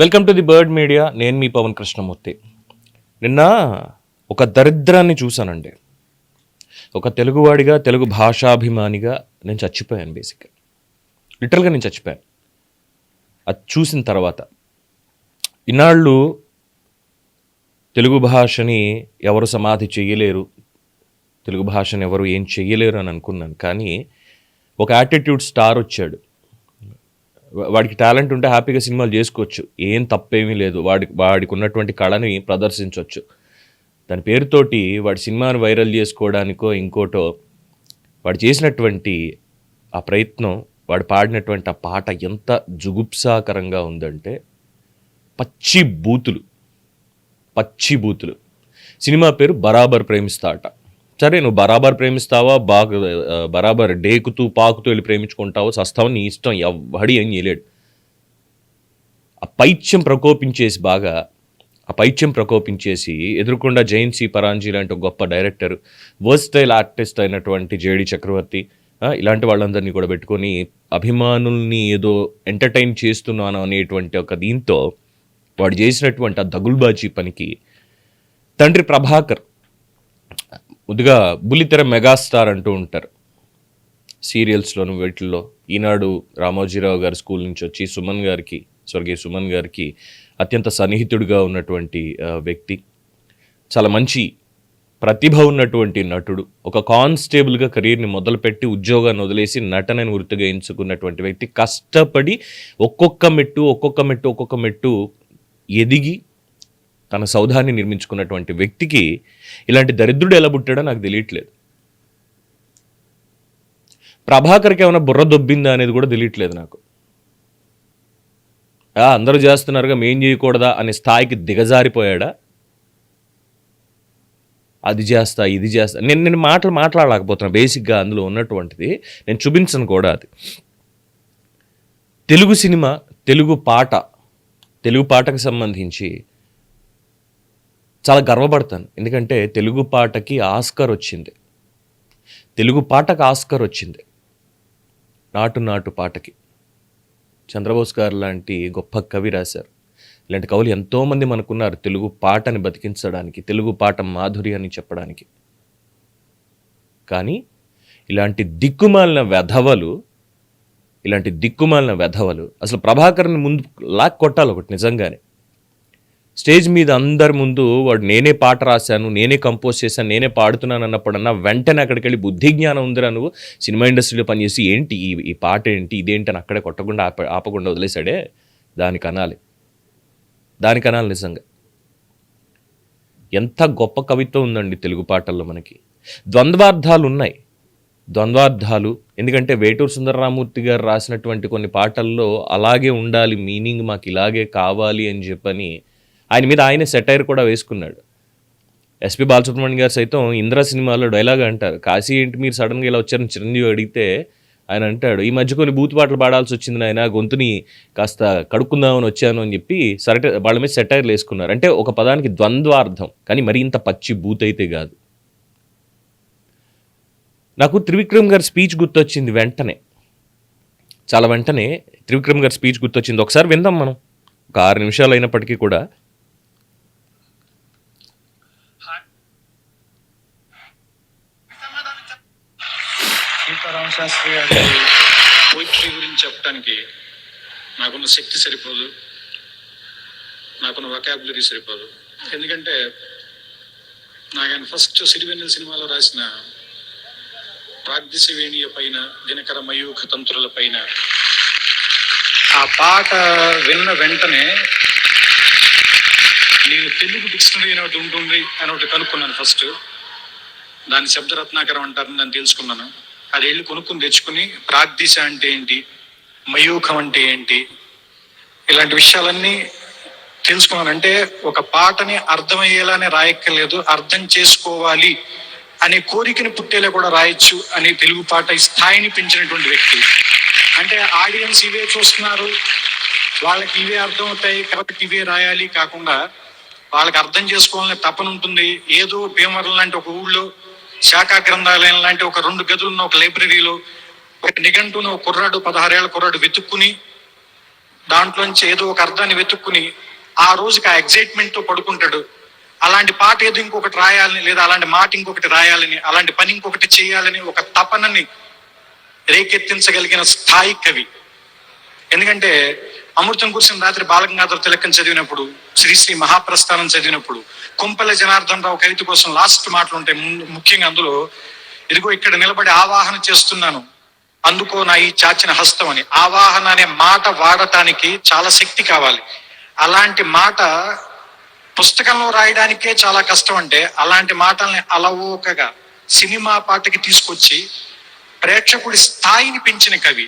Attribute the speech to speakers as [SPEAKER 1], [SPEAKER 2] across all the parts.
[SPEAKER 1] Welcome to the bird media. నేను మీ పవన్ కృష్ణమూర్తి. నిన్న ఒక దరిద్రాన్ని చూశానండి. ఒక తెలుగువాడిగా, తెలుగు భాషాభిమానిగా నేను చచ్చిపోయాను. బేసిక్గా లిటరల్గా నేను చచ్చిపోయాను అది చూసిన తర్వాత. ఇన్నాళ్ళు తెలుగు భాషని ఎవరు సమాధి చెయ్యలేరు, తెలుగు భాషని ఎవరు ఏం చెయ్యలేరు అని అనుకున్నాను. కానీ ఒక యాటిట్యూడ్ స్టార్ వచ్చాడు. వాడికి టాలెంట్ ఉంటే హ్యాపీగా సినిమాలు చేసుకోవచ్చు, ఏం తప్పేమీ లేదు. వాడికి ఉన్నటువంటి కళని ప్రదర్శించవచ్చు. దాని పేరుతోటి వాడి సినిమాను వైరల్ చేసుకోవడానికో ఇంకోటో వాడు చేసినటువంటి ఆ ప్రయత్నం, వాడు పాడినటువంటి ఆ పాట ఎంత జుగుప్సాకరంగా ఉందంటే పచ్చి బూతులు. సినిమా పేరు బరాబర్ ప్రేమిస్తాట. సరే, నువ్వు బరాబర్ ప్రేమిస్తావా, బరాబర్ డేకుతూ పాకుతూ వెళ్ళి ప్రేమించుకుంటావో సస్తావో నీ ఇష్టం, ఎవ్వడి ఏం చేయలేడు. ఆ పైత్యం ప్రకోపించేసి ఎదురుకుండా జైన్ సి పరాంజీ లాంటి ఒక గొప్ప డైరెక్టర్, వర్స్టైల్ ఆర్టిస్ట్ అయినటువంటి జేడి చక్రవర్తి, ఇలాంటి వాళ్ళందరినీ కూడా పెట్టుకొని అభిమానుల్ని ఏదో ఎంటర్టైన్ చేస్తున్నాను అనేటువంటి ఒక దీంతో వాడు చేసినటువంటి ఆ దగుల్బాజీ పనికి తండ్రి ప్రభాకర్, ముద్దుగా బుల్లితెర మెగాస్టార్ అంటూ ఉంటారు సీరియల్స్లోను వీటిల్లో. ఈనాడు రామోజీరావు గారి స్కూల్ నుంచి వచ్చి స్వర్గీయ సుమన్ గారికి అత్యంత సన్నిహితుడిగా ఉన్నటువంటి వ్యక్తి, చాలా మంచి ప్రతిభ ఉన్నటువంటి నటుడు. ఒక కానిస్టేబుల్గా కెరీర్ని మొదలుపెట్టి ఉద్యోగాన్ని వదిలేసి నటనని వృత్తిగా ఎంచుకున్నటువంటి వ్యక్తి. కష్టపడి ఒక్కొక్క మెట్టు ఎదిగి తన సౌధాన్ని నిర్మించుకున్నటువంటి వ్యక్తికి ఇలాంటి దరిద్రుడు ఎలా పుట్టాడో నాకు తెలియట్లేదు. ప్రభాకర్కి ఏమైనా బుర్ర దొబ్బిందా అనేది కూడా తెలియట్లేదు నాకు. అందరూ చేస్తున్నారుగా మేం చేయకూడదా అనే స్థాయికి దిగజారిపోయాడా? అది చేస్తా ఇది చేస్తా నేను మాట్లాడలేకపోతున్నా. బేసిక్గా అందులో ఉన్నటువంటిది నేను చూపించను కూడా. అది తెలుగు సినిమా, తెలుగు పాటకు సంబంధించి చాలా గర్వపడతాను. ఎందుకంటే తెలుగు పాటకి ఆస్కార్ వచ్చింది. నాటు పాటకి చంద్రబోస్ గారు లాంటి గొప్ప కవి రాశారు. ఇలాంటి కవులు ఎంతోమంది మనకున్నారు తెలుగు పాటని బతికించడానికి, తెలుగు పాట మాధుర్యాన్ని చెప్పడానికి. కానీ ఇలాంటి దిక్కుమాలిన వెధవలు అసలు ప్రభాకర్ని ముందు లాక్ కొట్టాలి ఒకటి. నిజంగానే స్టేజ్ మీద అందరి ముందు వాడు నేనే పాట రాశాను, నేనే కంపోజ్ చేశాను, నేనే పాడుతున్నాను అన్నప్పుడన్నా వెంటనే అక్కడికి వెళ్ళి బుద్ధి జ్ఞానం ఉందిరా, నువ్వు సినిమా ఇండస్ట్రీలో పనిచేసి ఏంటి ఈ పాట ఏంటి ఇదేంటి అని అక్కడే కొట్టకుండా ఆపకుండా వదిలేశాడే, దానికి అనాలి నిజంగా. ఎంత గొప్ప కవిత్వం ఉందండి తెలుగు పాటల్లో మనకి. ద్వంద్వార్థాలు ఉన్నాయి. ఎందుకంటే వేటూరు సుందరరామూర్తి గారు రాసినటువంటి కొన్ని పాటల్లో అలాగే ఉండాలి, మీనింగ్ మాకు ఇలాగే కావాలి అని చెప్పని ఆయన మీద ఆయనే సెటైర్ కూడా వేసుకున్నాడు. ఎస్పి బాలసుబ్రహ్మణ్యం గారు సైతం ఇంద్ర సినిమాలో డైలాగ్ అంటారు, కాశీ ఏంటి మీరు సడన్గా ఇలా వచ్చారని చిరంజీవి అడిగితే ఆయన అంటాడు, ఈ మధ్య కొన్ని బూత్ పాటలు పాడాల్సి వచ్చింది నాయన, గొంతుని కాస్త కడుక్కుందామని వచ్చాను అని చెప్పి వాళ్ళ మీద సెటైర్లు వేసుకున్నారు. అంటే ఒక పదానికి ద్వంద్వార్థం, కానీ మరి ఇంత పచ్చి బూత్ అయితే కాదు. నాకు త్రివిక్రమ్ గారి స్పీచ్ గుర్తొచ్చింది వెంటనే త్రివిక్రమ్ గారి స్పీచ్ గుర్తొచ్చింది. ఒకసారి విందాం మనం, ఒక 6 నిమిషాలు అయినప్పటికీ కూడా.
[SPEAKER 2] సీతారామ శాస్త్రి గారి పోయిట్రీ గురించి చెప్పడానికి నాకున్న శక్తి సరిపోదు, నాకున్న వొకాబులరీ సరిపోదు. ఎందుకంటే ఆయన ఫస్ట్ సిరివెన్నెల సినిమాలో రాసిన ప్రాగ్దిశవేణియ పైన దినకర మయూఖ తంత్రుల పైన ఆ పాట విన్న వెంటనే నేను తెలుగు డిక్షనరీ అని ఒకటి ఉంటుంది అని ఒకటి కనుక్కున్నాను. ఫస్ట్ దాని శబ్దరత్నాకరం అంటారని నేను తెలుసుకున్నాను. అది వెళ్ళి కొనుక్కుని తెచ్చుకుని ప్రాగ్దిశ అంటే ఏంటి, మయూఖం అంటే ఏంటి, ఇలాంటి విషయాలన్నీ తెలుసుకున్నాను. అంటే ఒక పాటని అర్థమయ్యేలానే రాయక్కర్లేదు, అర్థం చేసుకోవాలి అనే కోరికని పుట్టేలా కూడా రాయొచ్చు అని తెలుగు పాట స్థాయిని పెంచినటువంటి వ్యక్తి. అంటే ఆడియన్స్ ఇవే చూస్తున్నారు, వాళ్ళకి ఇవే అర్థం అవుతాయి కాబట్టి ఇవే రాయాలి కాకుండా వాళ్ళకి అర్థం చేసుకోవాలనే తపన ఉంటుంది. ఏదో భీమవరం లాంటి ఒక ఊళ్ళో శాఖా గ్రంథాలయం లాంటి ఒక 2 గదులున్న ఒక లైబ్రరీలో ఒక నిఘంటును ఒక కుర్రాడు 16 ఏళ్ల కుర్రాడు వెతుక్కుని దాంట్లోంచి ఏదో ఒక అర్థాన్ని వెతుక్కుని ఆ రోజుకి ఆ ఎగ్జైట్మెంట్ తో పడుకుంటాడు. అలాంటి పాట ఏదో ఇంకొకటి రాయాలని, లేదా అలాంటి మాట ఇంకొకటి రాయాలని, అలాంటి పని ఇంకొకటి చేయాలని ఒక తపనని రేకెత్తించగలిగిన స్థాయి కవి. ఎందుకంటే అమృతం కురిసిన రాత్రి బాలగంగాధర తిలకం చదివినప్పుడు, శ్రీశ్రీ మహాప్రస్థానం చదివినప్పుడు, కొంపల జనార్దన్ రావు కవిత కోసం లాస్ట్ మాటలు ఉంటాయి. ముఖ్యంగా అందులో, ఇదిగో ఇక్కడ నిలబడి ఆవాహన చేస్తున్నాను, అందుకో నా ఈ చాచిన హస్తం అని. ఆవాహన అనే మాట వాడటానికి చాలా శక్తి కావాలి. అలాంటి మాట పుస్తకంలో రాయడానికే చాలా కష్టం. అంటే అలాంటి మాటల్ని అలవోకగా సినిమా పాటకి తీసుకొచ్చి ప్రేక్షకుడి స్థాయిని పెంచిన కవి.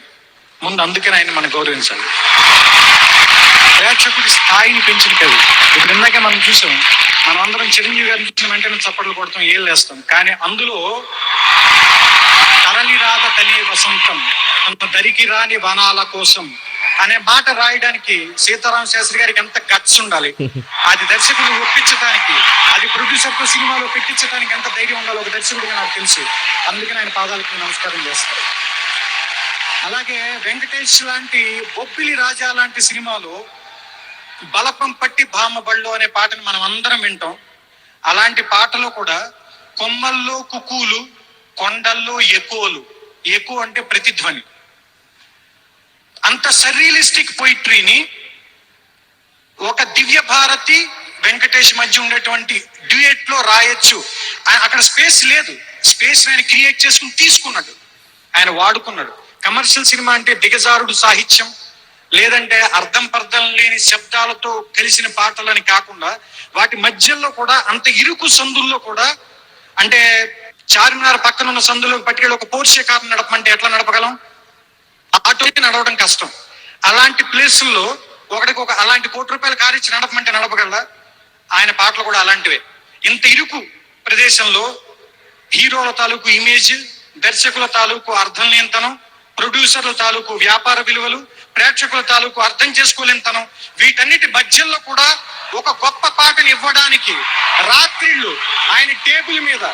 [SPEAKER 2] ముందు అందుకని ఆయన మనం గౌరవించాలి. ప్రేక్షకుడి స్థాయిని పెంచిన కవి. ఇప్పుడు ఇందాకే మనం చూసాం, మనం అందరం చిరంజీవి గారిని చూసిన వెంటనే చప్పట్లు కొడతాం, ఏళ్ళు వేస్తాం. కానీ అందులో తరలి రాద తనే వసంతం అంత దరికి రాని వనాల కోసం అనే మాట రాయడానికి సీతారామ శాస్త్రి గారికి ఎంత గట్స్ ఉండాలి, అది దర్శకులు ఒప్పించడానికి, అది ప్రొడ్యూసర్ తో సినిమాలో పెట్టించడానికి ఎంత ధైర్యం ఉండాలో ఒక దర్శకుడిగా నాకు తెలుసు. అందుకని ఆయన పాదాలకు నమస్కారం చేస్తారు. అలాగే వెంకటేష్ లాంటి, బొబ్బిలి రాజా లాంటి సినిమాలో బలపం పట్టి బామ్మ బళ్ళు అనే పాటను మనం అందరం వింటాం. అలాంటి పాటలో కూడా కొమ్మల్లో కుకూలు, కొండల్లో ఎకోలు, ఎకో అంటే ప్రతిధ్వని, అంత సర్రియలిస్టిక్ పోయిట్రీని ఒక దివ్య భారతి వెంకటేష్ మధ్య ఉండేటువంటి డ్యూయట్ లో రాయొచ్చు. అక్కడ స్పేస్ లేదు, స్పేస్ ఆయన క్రియేట్ చేసుకుని తీసుకున్నాడు, ఆయన వాడుకున్నాడు. కమర్షియల్ సినిమా అంటే దిగజారుడు సాహిత్యం, లేదంటే అర్థం పర్థం లేని శబ్దాలతో కలిసిన పాటలని కాకుండా వాటి మధ్యలో కూడా అంత ఇరుకు సందుల్లో కూడా, అంటే చార్మినార్ పక్కన ఉన్న సందులోకి పట్టుకెళ్ళి ఒక పోర్షే కారు నడపమంటే ఎట్లా నడపగలం? ఆటోకి నడవడం కష్టం. అలాంటి ప్లేసుల్లో ఒకటికి అలాంటి ₹1,00,00,000 కారు ఇచ్చి నడపమంటే నడపగలరా? ఆయన పాటలు కూడా అలాంటివే. ఇంత ఇరుకు ప్రదేశంలో హీరోల తాలూకు ఇమేజ్, దర్శకుల తాలూకు అర్థం లేనితనం, ప్రొడ్యూసర్ల తాలూకు వ్యాపార విలువలు, ప్రేక్షకుల తాలూకు అర్థం చేసుకోలేనితనం, వీటన్నిటి మధ్యలో కూడా ఒక గొప్ప పాటను ఇవ్వడానికి రాత్రిళ్ళు ఆయన టేబుల్ మీద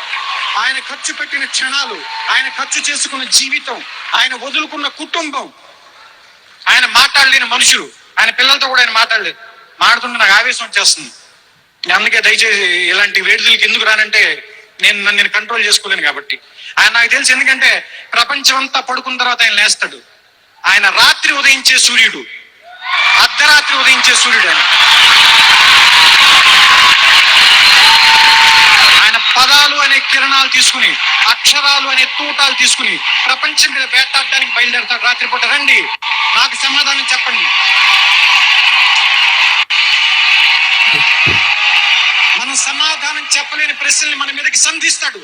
[SPEAKER 2] ఆయన ఖర్చు పెట్టిన క్షణాలు, ఆయన ఖర్చు చేసుకున్న జీవితం, ఆయన వదులుకున్న కుటుంబం, ఆయన మాట్లాడలేని మనుషులు, ఆయన పిల్లలతో కూడా ఆయన మాట్లాడలేదు. మాట్లాడుతుంటే నాకు ఆవేశం వచ్చేస్తుంది. అందుకే దయచేసి ఇలాంటి వేడుదలకి ఎందుకు రానంటే నేను కంట్రోల్ చేసుకోలేను కాబట్టి. ఆయన నాకు తెలుసు, ఎందుకంటే ప్రపంచం అంతా పడుకున్న తర్వాత ఆయన లేస్తాడు. ఆయన రాత్రి ఉదయించే సూర్యుడు, అర్ధరాత్రి ఉదయించే సూర్యుడు. ఆయన పదాలు అనే కిరణాలు తీసుకుని, అక్షరాలు అనే తూటాలు తీసుకుని ప్రపంచం మీద వేటాడడానికి బయలుదేరతాడు. రాత్రిపూట రండి, నాకు సమాధానం చెప్పండి. మనం సమాధానం చెప్పలేని ప్రశ్నల్ని మన మీదకి సంధిస్తాడు.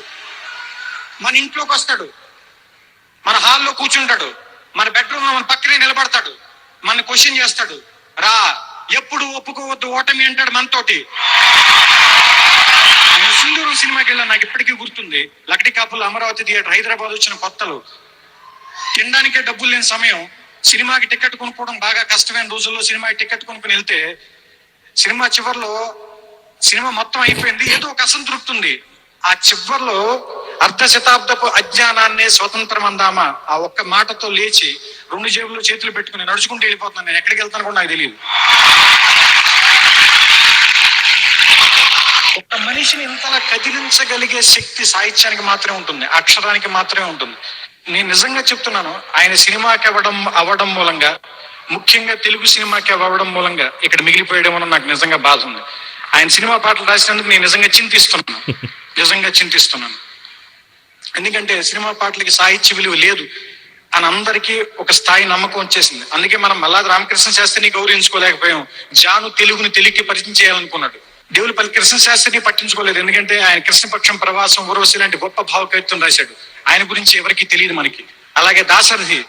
[SPEAKER 2] మన ఇంట్లోకి వస్తాడు, మన హాల్లో కూర్చుంటాడు, మన బెడ్రూమ్ లో మన పక్కనే నిలబడతాడు, మన క్వశ్చన్ చేస్తాడు. రా, ఎప్పుడు ఒప్పుకోవద్దు ఓటమి అంటాడు మనతోటి. నేను సింధూరు సినిమాకి వెళ్ళాను, నాకు ఇప్పటికీ గుర్తుంది. లక్డీ కాపుల్ అమరావతి థియేటర్, హైదరాబాద్ వచ్చిన కొత్తలో, తినడానికే డబ్బులు లేని సమయం, సినిమాకి టికెట్ కొనుక్కోవడం బాగా కష్టమైన రోజుల్లో సినిమాకి టికెట్ కొనుక్కుని వెళ్తే, సినిమా చివరిలో సినిమా మొత్తం అయిపోయింది, ఏదో ఒక అసంతృప్తి ఉంది. ఆ చివరిలో అర్ధ శతాబ్దపు అజ్ఞానాన్నే స్వతంత్రం అందామా ఆ ఒక్క మాటతో లేచి 2 జేబుల్లో చేతులు పెట్టుకుని నడుచుకుంటూ వెళ్ళిపోతున్నాను. నేను ఎక్కడికి వెళ్తాను కూడా నాకు తెలియదు. ఒక మనిషిని ఇంతలా కదిలించగలిగే శక్తి సాహిత్యానికి మాత్రమే ఉంటుంది, అక్షరానికి మాత్రమే ఉంటుంది. నేను నిజంగా చెప్తున్నాను, ఆయన సినిమాకి అవ్వడం మూలంగా, ముఖ్యంగా తెలుగు సినిమాకి అవ్వడం మూలంగా ఇక్కడ మిగిలిపోయడం నాకు నిజంగా బాధ ఉంది. ఆయన సినిమా పాటలు రాసినందుకు నేను నిజంగా చింతిస్తున్నాను. ఎందుకంటే సినిమా పాటలకి సాహిత్య విలువ లేదు అని అందరికీ ఒక స్థాయి నమ్మకం వచ్చేసింది. అందుకే మనం మల్లాది రామకృష్ణ శాస్త్రిని గౌరవించుకోలేకపోయాం. జాను తెలుగుని తెలుగుకి పరిచయం చేయాలనుకున్నాడు. దేవులపల్లి కృష్ణ శాస్త్రిని పట్టించుకోలేదు, ఎందుకంటే ఆయన కృష్ణపక్షం, ప్రవాసం, ఊర్వశి లాంటి గొప్ప భావకవిత్వం రాశాడు. ఆయన గురించి ఎవరికి తెలియదు మనకి. అలాగే దాశరథి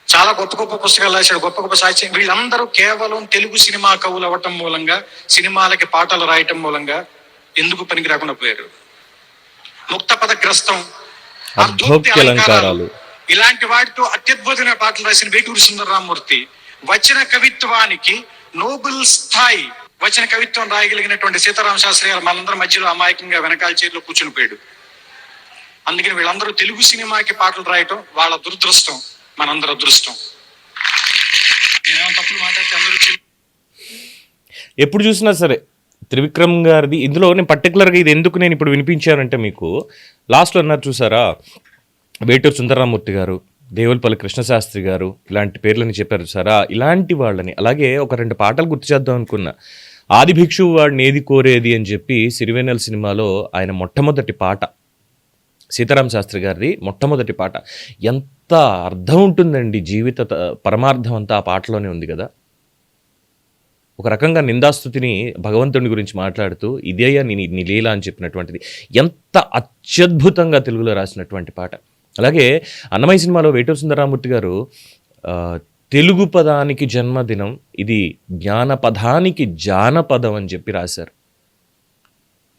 [SPEAKER 2] చాలా గొప్ప గొప్ప పుస్తకాలు రాశాడు, గొప్ప గొప్ప సాహిత్యం. వీళ్ళందరూ కేవలం తెలుగు సినిమా కవులు అవ్వటం మూలంగా, సినిమాలకి పాటలు రాయటం మూలంగా ఎందుకు పనికి రాకుండా పోయారు. ముక్త పదగ్రస్తం, అర్ధోక్తి అలంకారాలు, ఇలాంటి వాటితో అత్యద్భుతమైన పాటలు రాసిన వేటూరి సుందరరామూర్తి వచన కవిత్వానికి నోబెల్ స్థాయి వచన కవిత్వం రాయగలిగినటువంటి సీతారామ శాస్త్రి గారు మనందరి మధ్యలో అమాయకంగా వెనకాల చేతిలో కూర్చుని పోయాడు. అందుకని వీళ్ళందరూ తెలుగు సినిమాకి పాటలు రాయటం వాళ్ళ దురదృష్టం, మనందరి అదృష్టం. నేనేమో తప్పులు మాట్లాడితే
[SPEAKER 1] ఎప్పుడు చూసినా సరే త్రివిక్రమ్ గారిది ఇందులో నేను పర్టికులర్గా ఇది ఎందుకు నేను ఇప్పుడు వినిపించానంటే మీకు లాస్ట్లో అన్నారు చూసారా, వేటూరు సుందరరామూర్తి గారు, దేవులపల్లి కృష్ణశాస్త్రి గారు ఇలాంటి పేర్లని చెప్పారు చూసారా, ఇలాంటి వాళ్ళని అలాగే ఒక 2 పాటలు గుర్తు చేద్దాం అనుకున్నా. ఆది భిక్షువు వాడిని ఏది కోరేది అని చెప్పి సిరివెన్నెల సినిమాలో ఆయన మొట్టమొదటి పాట, సీతారామ శాస్త్రి గారిది మొట్టమొదటి పాట. ఎంత అర్థం ఉంటుందండి, జీవిత పరమార్థం అంతా ఆ పాటలోనే ఉంది కదా. ఒక రకంగా నిందాస్తుతిని భగవంతుని గురించి మాట్లాడుతూ ఇదేయ్యా నీ లీల అని చెప్పినటువంటిది ఎంత అత్యద్భుతంగా తెలుగులో రాసినటువంటి పాట. అలాగే అన్నమయ్య సినిమాలో వేటూరు సుందరరామూర్తి గారు తెలుగు పదానికి జన్మదినం, ఇది జ్ఞానపదానికి జానపదం అని చెప్పి రాశారు.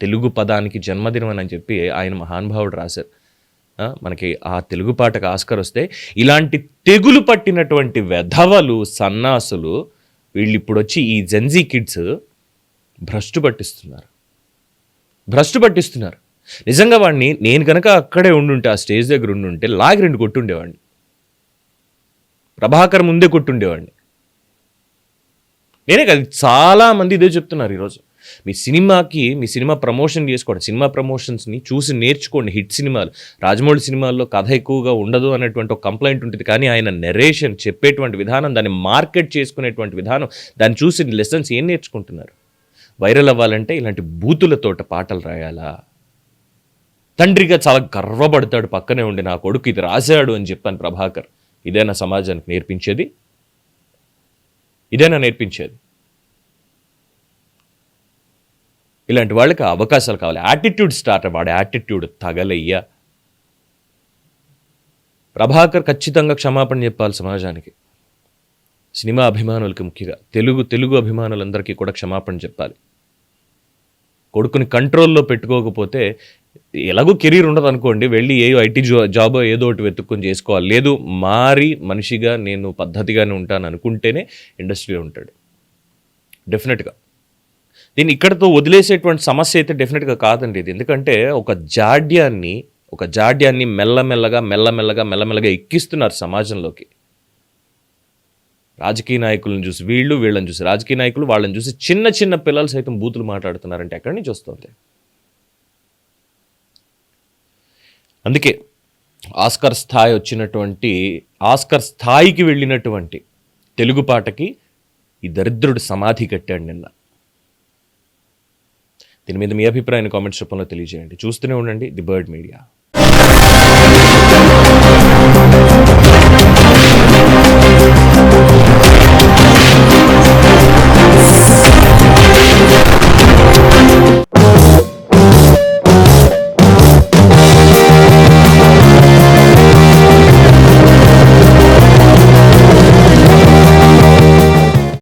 [SPEAKER 1] తెలుగు పదానికి జన్మదినం అని చెప్పి ఆయన మహానుభావుడు రాశారు. మనకి ఆ తెలుగు పాటకు ఆస్కార్ వస్తే ఇలాంటి తెగులు పట్టినటువంటి వెధవలు సన్నాసులు వీళ్ళు ఇప్పుడు వచ్చి ఈ జెన్జీ కిడ్స్ భ్రష్టు పట్టిస్తున్నారు. నిజంగా వాడిని నేను కనుక అక్కడే ఉండుంటే, ఆ స్టేజ్ దగ్గర ఉండుంటే లాగి 2 కొట్టుండేవాడిని. ప్రభాకర్ ముందే కొట్టుండేవాడిని. నేనే కాదు, చాలామంది ఇదే చెప్తున్నారు ఈరోజు. మీ సినిమా ప్రమోషన్ చేసుకోండి, సినిమా ప్రమోషన్స్ని చూసి నేర్చుకోండి. హిట్ సినిమాలు, రాజమౌళి సినిమాల్లో కథ ఎక్కువగా ఉండదు అనేటువంటి ఒక కంప్లైంట్ ఉంటుంది, కానీ ఆయన నెరేషన్ చెప్పేటువంటి విధానం, దాన్ని మార్కెట్ చేసుకునేటువంటి విధానం, దాన్ని చూసి లెసన్స్ ఏం నేర్చుకుంటున్నారు? వైరల్ అవ్వాలంటే ఇలాంటి బూతులతోట పాటలు రాయాలా? తండ్రిగా చాలా గర్వపడతాడు పక్కనే ఉండి, నా కొడుకు ఇది రాశాడు అని చెప్పాను ప్రభాకర్. ఇదేనా సమాజానికి నేర్పించేది? ఇలాంటి వాళ్ళకి అవకాశాలు కావాలి. యాటిట్యూడ్ స్టార్ట్, వాడి యాటిట్యూడ్ తగలయ్యా. ప్రభాకర్ ఖచ్చితంగా క్షమాపణ చెప్పాలి సమాజానికి, సినిమా అభిమానులకి ముఖ్యంగా తెలుగు అభిమానులందరికీ కూడా క్షమాపణ చెప్పాలి. కొడుకుని కంట్రోల్లో పెట్టుకోకపోతే ఎలాగో కెరీర్ ఉండదు అనుకోండి, వెళ్ళి ఐటీ జాబో ఏదో ఒకటి వెతుక్కొని చేసుకోవాలి. లేదు మారి మనిషిగా నేను పద్ధతిగానే ఉంటాను అనుకుంటేనే ఇండస్ట్రీలో ఉంటాడు డెఫినెట్గా. దీన్ని ఇక్కడతో వదిలేసేటువంటి సమస్య అయితే డెఫినెట్గా కాదండి ఇది. ఎందుకంటే ఒక జాడ్యాన్ని మెల్లమెల్లగా ఎక్కిస్తున్నారు సమాజంలోకి. రాజకీయ నాయకులను చూసి వీళ్ళని చూసి రాజకీయ నాయకులు, వాళ్ళని చూసి చిన్న పిల్లలు సైతం బూతులు మాట్లాడుతున్నారంటే ఎక్కడి నుంచి వస్తుంది? అందుకే ఆస్కార్ స్థాయికి వెళ్ళినటువంటి తెలుగు పాటకి ఈ దరిద్రుడు సమాధి కట్టాడు నిన్న. దీని మీద మీ అభిప్రాయాన్ని కామెంట్స్ రూపంలో తెలియజేయండి. చూస్తూనే ఉండండి ది బర్డ్ మీడియా.